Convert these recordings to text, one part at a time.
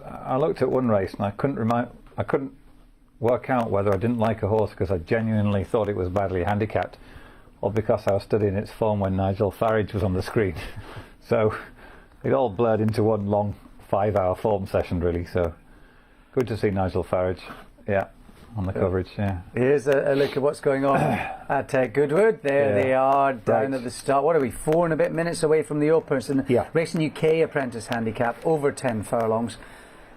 I looked at one race and I couldn't work out whether I didn't like a horse because I genuinely thought it was badly handicapped, or because I was studying its form when Nigel Farage was on the screen. So it all blurred into one long 5-hour form session, really. So good to see Nigel Farage, on the coverage. Yeah. Here's a look at what's going on at Goodwood. There they are down at the start. What are we, 4 and a bit minutes away from the Opens? And Racing UK Apprentice Handicap over 10 furlongs,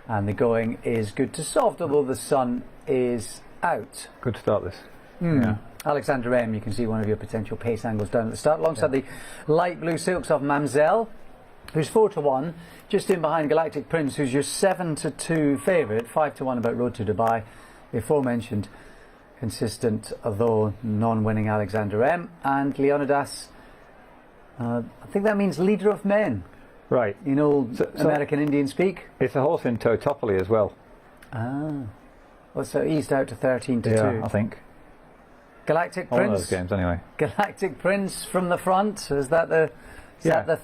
and the going is good to soft, although the sun is out. Good to start this. Yeah. Alexander M, you can see one of your potential pace angles down at the start, alongside the light blue silks of Mamzelle, who's 4-1, just in behind Galactic Prince, who's your 7-2 favourite, 5-1 about Road to Dubai. The aforementioned consistent, although non-winning Alexander M, and Leonidas, I think that means leader of men. Right. You know, American Indian speak. It's a horse in Totopoly as well. Well, so eased out to 13-2. Yeah, I think. Galactic All Prince. those games, anyway. Galactic Prince from the front. Is that the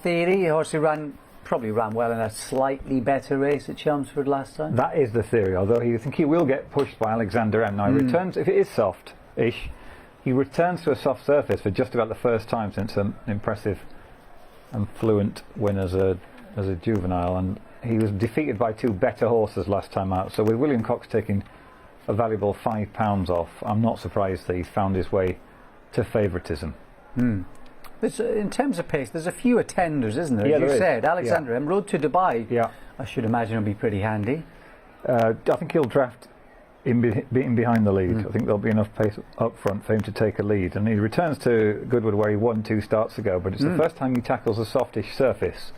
theory? A horse who probably ran well in a slightly better race at Chelmsford last time. That is the theory. Although you think he will get pushed by Alexander M. Now he returns, if it is soft-ish, he returns to a soft surface for just about the first time since an impressive and fluent win as a juvenile, and he was defeated by 2 better horses last time out. So with William Cox taking a valuable £5 off, I'm not surprised that he's found his way to favouritism. In terms of pace, there's a few attenders, isn't there? Yeah, As you there is. said, Alexander M, Road to Dubai. Yeah. I should imagine will be pretty handy. I think he'll draft in behind the lead. I think there'll be enough pace up front for him to take a lead. And he returns to Goodwood where he won 2 starts ago, but it's the first time he tackles a softish surface.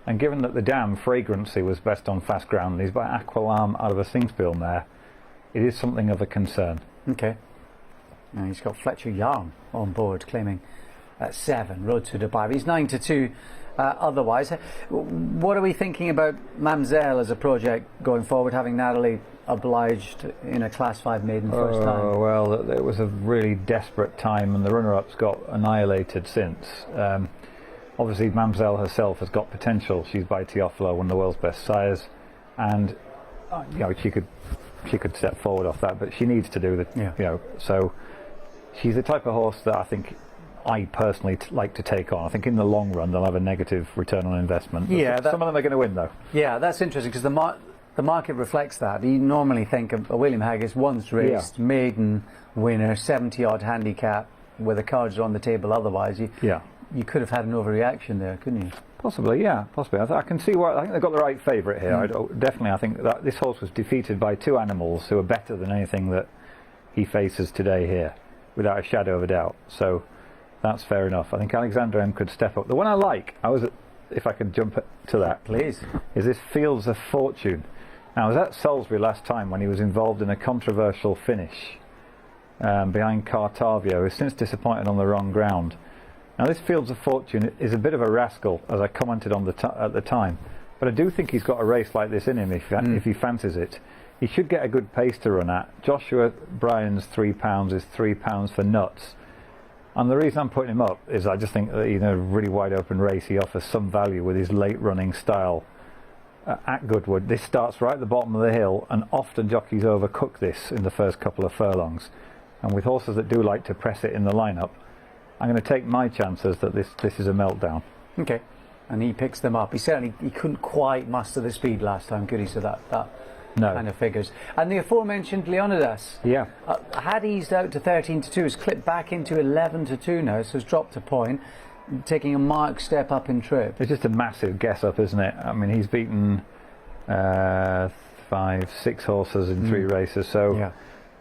And given that the dam Fragrancy was best on fast ground, he's by Aqualarm out of a Singspiel mare, it is something of a concern. Okay. Now he's got Fletcher Yarn on board, claiming 7, Road to Dubai. He's 9-2 otherwise. What are we thinking about Mamzelle as a project going forward, having Natalie obliged in a Class 5 maiden first time? Oh, well, it was a really desperate time, and the runner-ups got annihilated since. Obviously, Mamzelle herself has got potential. She's by Teofilo, one of the world's best sires, and she could step forward off that, but she needs to do so she's the type of horse that I think I personally like to take on. I think in the long run they'll have a negative return on investment. Some of them are going to win though. Yeah, that's interesting because the market reflects that. You normally think of a William Haggis once raced, maiden winner, 70-odd handicap, where the cards are on the table otherwise. You could have had an overreaction there, couldn't you? Possibly. I can see why. I think they've got the right favourite here. I think that this horse was defeated by 2 animals who are better than anything that he faces today here, without a shadow of a doubt. So that's fair enough. I think Alexander M could step up. The one I like, if I could jump to that, please, is this Fields of Fortune. Now, I was at Salisbury last time when he was involved in a controversial finish behind Cartavia, who has since disappointed on the wrong ground. Now, this Fields of Fortune is a bit of a rascal, as I commented on at the time, but I do think he's got a race like this in him if he fancies it. He should get a good pace to run at. Joshua Bryan's £3 is £3 for nuts. And the reason I'm putting him up is I just think that in a really wide open race he offers some value with his late running style. At Goodwood, this starts right at the bottom of the hill, and often jockeys overcook this in the first couple of furlongs. And with horses that do like to press it in the lineup, I'm going to take my chances that this is a meltdown. Okay. And he picks them up. He couldn't quite muster the speed last time, could he? So that kind of figures. And the aforementioned Leonidas had eased out to 13-2, has clipped back into 11-2 now, so has dropped a point, taking a marked step up in trip. It's just a massive guess up, isn't it? I mean, he's beaten 5, 6 horses in 3 races, so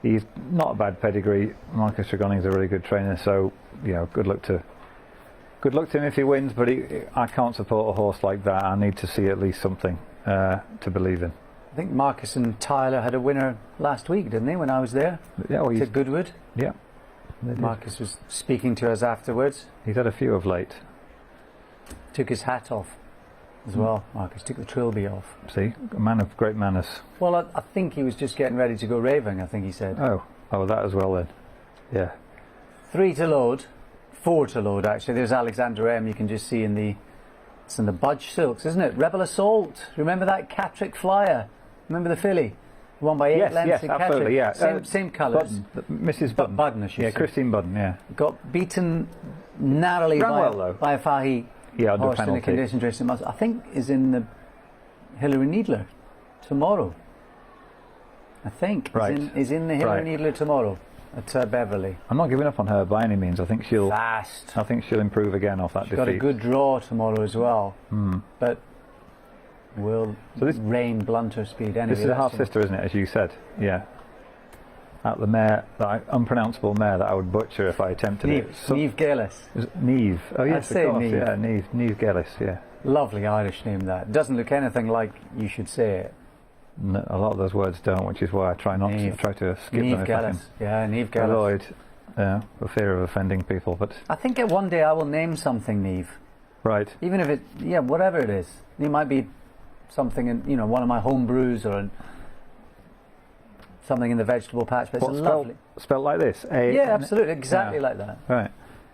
he's not a bad pedigree. Marcus Tregoning's a really good trainer, so good luck to him if he wins, but I can't support a horse like that. I need to see at least something to believe in. I think Marcus and Tyler had a winner last week, didn't they, when I was there? Yeah, well, to Goodwood. Yeah. Marcus was speaking to us afterwards. He's had a few of late. Took his hat off as well. Marcus took the trilby off. See, a man of great manners. Well, I think he was just getting ready to go raving, I think he said. Oh, that as well then. Yeah. 3 to load, 4 to load actually. There's Alexander M. You can just see it's in the Budge Silks, isn't it? Rebel Assault. Remember that Catrick Flyer Remember the filly? Won by 8 Yes, lengths yes, in absolutely, yeah. Same colours. Mrs. Button. Budden, I should Yeah, say. Christine Budden, yeah. Got beaten narrowly Ran by, well, though. by a Fahy Yeah, under horse in a penalty. conditions race. I think is in the Hillary Needler tomorrow. I think Right. is in the Hillary Right. Needler tomorrow at Beverley. I'm not giving up on her by any means. I think she'll Fast. improve again off that She's defeat. got a good draw tomorrow as well. But will So this- Rain blunt her speed anyway? This is a half sister, isn't it? As you said, yeah. At the mare, that unpronounceable mare that I would butcher if I attempted it. Neve Galis. Is it Neve? Oh yes, say of course. Neve. Yeah, Neve Gellis. Yeah. Lovely Irish name that. Doesn't look anything like you should say it. No, a lot of those words don't, which is why I try not to Neve. try to skip them Neve if I can Galis. Yeah, Neve Galis. avoid the fear of offending people. But I think that one day I will name something Neve. right, Even if it, whatever it is. It might be something in, one of my home brews or something in the vegetable patch. But what it's lovely. spelled like this? Yeah, absolutely. Exactly Yeah. like that. Right.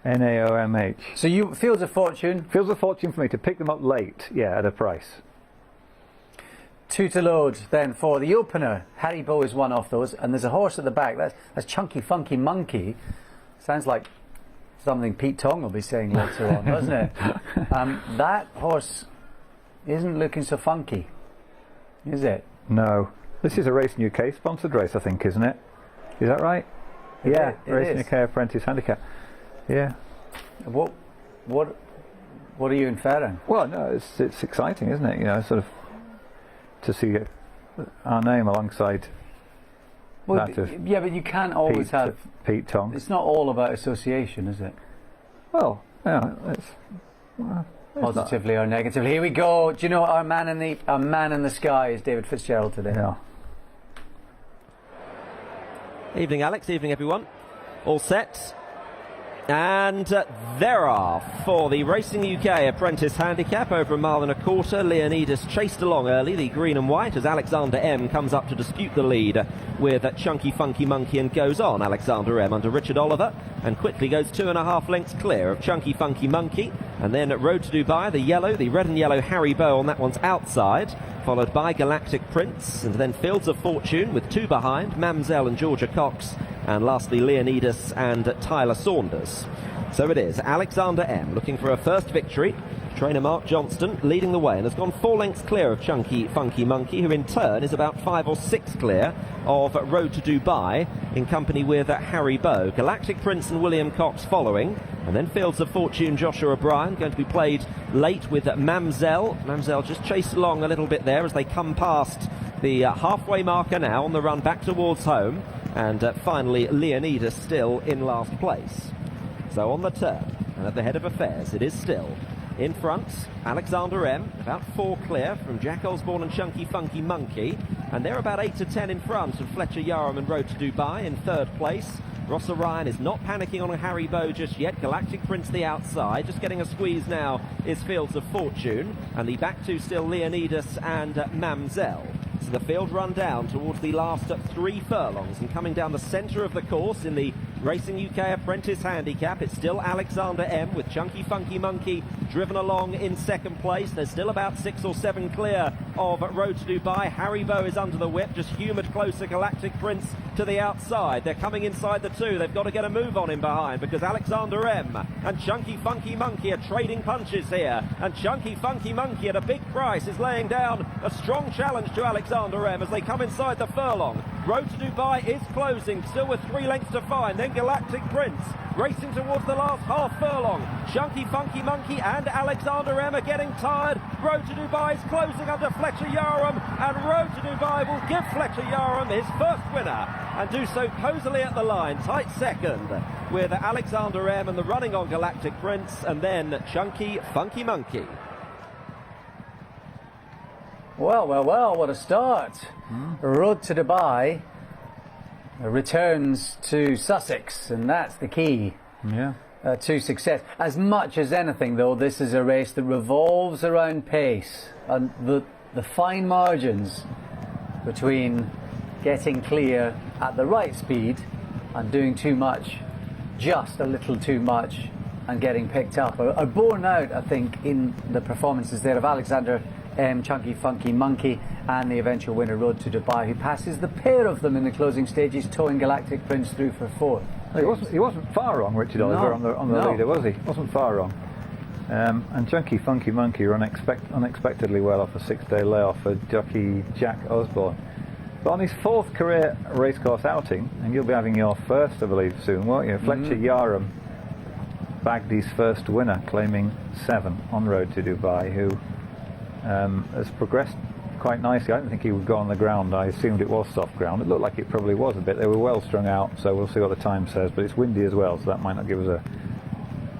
Naomh. So you, Fields of Fortune, Feels a fortune for me to pick them up late. Yeah, at a price. 2 to load then for the opener. Harry Bow is one off those, and there's a horse at the back. That's Chunky Funky Monkey. Sounds like something Pete Tong will be saying later on, doesn't it? That horse isn't looking so funky, is it? No, this is a Racing UK sponsored race, I think, isn't it? Is that right? Yeah, it Racing is. UK Apprentice Handicap. Yeah. What are you inferring? Well, no, it's exciting, isn't it? Sort of to see our name alongside Well, that of yeah, but you can't always have. Pete Tong. It's not all about association, is it? Well, yeah, it's Positively or negatively. Here we go. Do you know our man in the sky is David Fitzgerald today? yeah. Evening, Alex. Evening, everyone. All set. And there are for the Racing UK Apprentice Handicap over a mile and a quarter. Leonidas chased along early, the green and white, as Alexander M comes up to dispute the lead with Chunky Funky Monkey and goes on. Alexander M under Richard Oliver and quickly goes 2.5 lengths clear of Chunky Funky Monkey. And then Road to Dubai, the red and yellow Harry Bow on that one's outside, followed by Galactic Prince, and then Fields of Fortune with 2 behind, Mamselle and Georgia Cox, and lastly Leonidas and Tyler Saunders. So it is Alexander M looking for a first victory. Trainer Mark Johnston leading the way and has gone 4 lengths clear of Chunky Funky Monkey, who in turn is about 5 or 6 clear of Road to Dubai in company with Harry Bow. Galactic Prince and William Cox following, and then Fields of Fortune, Joshua O'Brien, going to be played late with Mamselle. Mamselle just chased along a little bit there as they come past the halfway marker now on the run back towards home, and finally Leonidas still in last place. So on the turn and at the head of affairs, it is still in front, Alexander M, about 4 clear from Jack Osborne and Chunky Funky Monkey, and they're about 8 to 10 in front of Fletcher Yarram and Road to Dubai in 3rd place. Ross Orion is not panicking on a Harry Bow just yet. Galactic Prince the outside, just getting a squeeze now is Fields of Fortune, and the back 2 still Leonidas and Mamselle. So the field run down towards the last 3 furlongs, and coming down the centre of the course in the Racing UK Apprentice Handicap, it's still Alexander M with Chunky Funky Monkey driven along in 2nd place. There's still about 6 or 7 clear of Road to Dubai. Harry Bow is under the whip, just humoured closer. Galactic Prince to the outside. They're coming inside the 2. They've got to get a move on him behind, because Alexander M and Chunky Funky Monkey are trading punches here, and Chunky Funky Monkey at a big price is laying down a strong challenge to Alexander M as they come inside the furlong. Road to Dubai is closing, still with 3 lengths to find. Then Galactic Prince racing towards the last half furlong. Chunky Funky Monkey and Alexander M are getting tired. Road to Dubai is closing under Fletcher Yarram, and Road to Dubai will give Fletcher Yarram his first winner, and do so cosily at the line. Tight second with Alexander M and the running on Galactic Prince, and then Chunky Funky Monkey. Well, what a start. Road to Dubai returns to Sussex, and that's the key Yeah. to success. As much as anything, though, this is a race that revolves around pace, and the fine margins between getting clear at the right speed and doing too much, just a little too much, and getting picked up are borne out, I think, in the performances there of Alexander M, Chunky Funky Monkey, and the eventual winner, Road to Dubai, who passes the pair of them in the closing stages, towing Galactic Prince through for fourth. He wasn't far wrong, Richard Oliver, on the leader, was he? Wasn't far wrong. And Junkie Funky Monkey were unexpectedly well off a 6-day layoff for jockey Jack Osborne. But on his fourth career racecourse outing, and you'll be having your first, I believe, soon, won't you? Fletcher Yarham bagged his first winner, claiming 7 on Road to Dubai, who has progressed quite nicely. I didn't think he would go on the ground. I assumed it was soft ground. It looked like it probably was a bit. They were well strung out, so we'll see what the time says. But it's windy as well, so that might not give us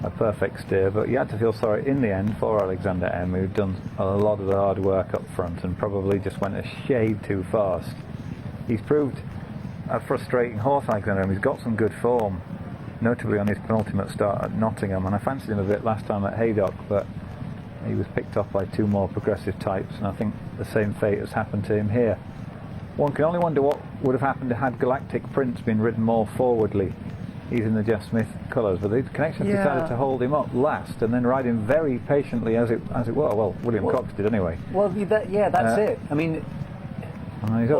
a perfect steer. But you had to feel sorry in the end for Alexander M, who'd done a lot of the hard work up front and probably just went a shade too fast. He's proved a frustrating horse, Alexander M. He's got some good form, notably on his penultimate start at Nottingham, and I fancied him a bit last time at Haydock, but he was picked off by 2 more progressive types, and I think the same fate has happened to him here. One can only wonder what would have happened had Galactic Prince been ridden more forwardly. He's in the Jeff Smith colours, but the connections decided to hold him up last and then ride him very patiently as it were. Well, William Cox did anyway. Well, that's it. I mean, he's